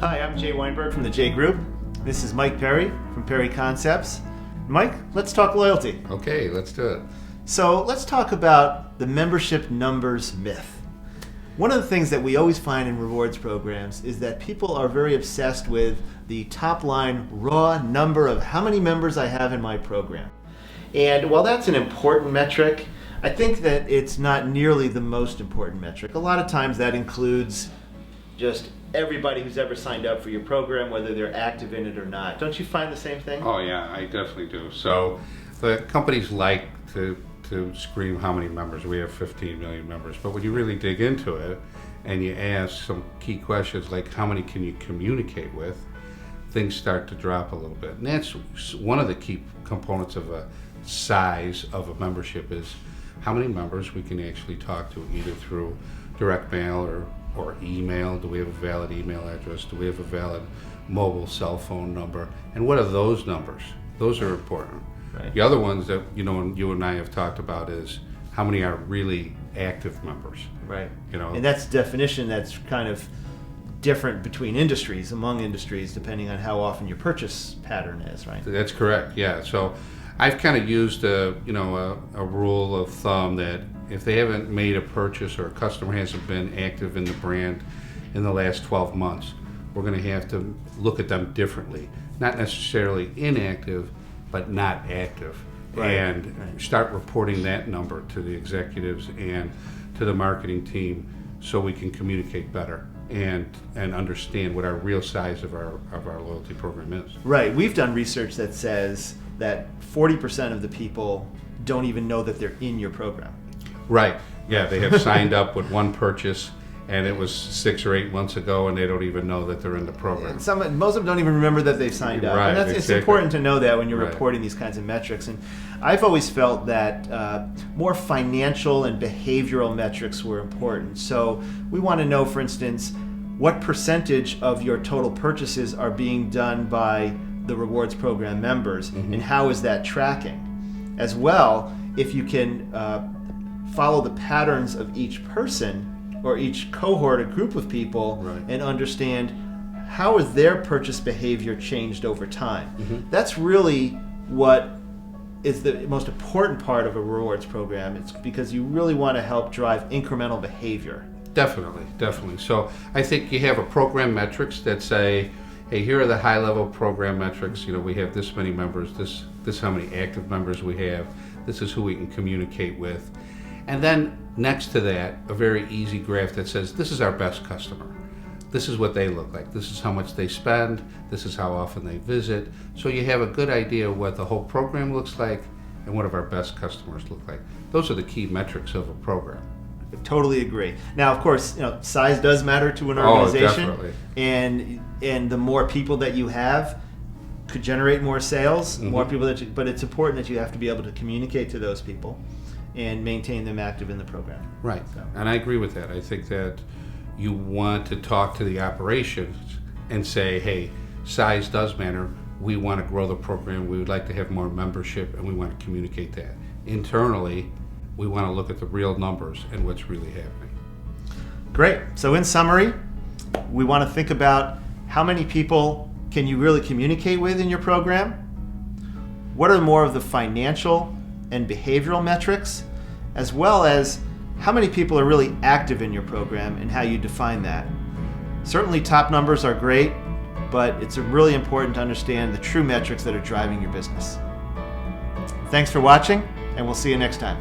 Hi, I'm Jay Weinberg from the J Group. This is Mike Perry from Perry Concepts. Mike, let's talk loyalty. Okay, let's do it. So let's talk about the membership numbers myth. One of the things that we always find in rewards programs is that people are very obsessed with the top line raw number of how many members I have in my program. And while that's an important metric, I think that it's not nearly the most important metric. A lot of times that includes just everybody who's ever signed up for your program, whether they're active in it or not. Don't you find the same thing? Oh yeah, I definitely do. So the companies like to scream how many members. We have 15 million members. But when you really dig into it and you ask some key questions like how many can you communicate with, things start to drop a little bit. And that's one of the key components of a size of a membership is how many members we can actually talk to, either through direct mail or email. Do we have a valid email address? Do we have a valid mobile cell phone number? And what are those numbers? Those are important. Right. The other ones that you and I have talked about is how many are really active members. Right. And that's definition that's kind of different between industries, among industries, depending on how often your purchase pattern is, right? That's correct. Yeah. So I've kind of used a rule of thumb that if they haven't made a purchase or a customer hasn't been active in the brand in the last 12 months, we're going to have to look at them differently. Not necessarily inactive, but not active. Right. And start reporting that number to the executives and to the marketing team so we can communicate better and understand what our real size of our loyalty program is. Right. We've done research that says that 40% of the people don't even know that they're in your program. Right. Yeah, they have signed up with one purchase, and it was 6 or 8 months ago, and they don't even know that they're in the program. Most of them don't even remember that they've signed up. Right, And it's exactly. important to know that when you're Right. reporting these kinds of metrics. And I've always felt that more financial and behavioral metrics were important. So we want to know, for instance, what percentage of your total purchases are being done by the rewards program members, and how is that tracking? As well, if you can follow the patterns of each person or each cohort or group of people, Right. and understand how has their purchase behavior changed over time. That's really what is the most important part of a rewards program. It's because you really want to help drive incremental behavior. Definitely. So I think you have a program metrics that say, hey, here are the high-level program metrics. We have this many members, this how many active members we have, this is who we can communicate with. And then next to that, a very easy graph that says, this is our best customer. This is what they look like. This is how much they spend. This is how often they visit. So you have a good idea of what the whole program looks like and what of our best customers look like. Those are the key metrics of a program. I totally agree. Now, of course, size does matter to an organization. Oh, definitely. And the more people that you have could generate more sales, more people but it's important that you have to be able to communicate to those people and maintain them active in the program. Right. And I agree with that. I think that you want to talk to the operations and say, hey, size does matter. We want to grow the program. We would like to have more membership, and we want to communicate that. Internally, we want to look at the real numbers and what's really happening. Great. So in summary, we want to think about how many people can you really communicate with in your program? What are more of the financial and behavioral metrics, as well as how many people are really active in your program and how you define that. Certainly top numbers are great, but it's really important to understand the true metrics that are driving your business. Thanks for watching, and we'll see you next time.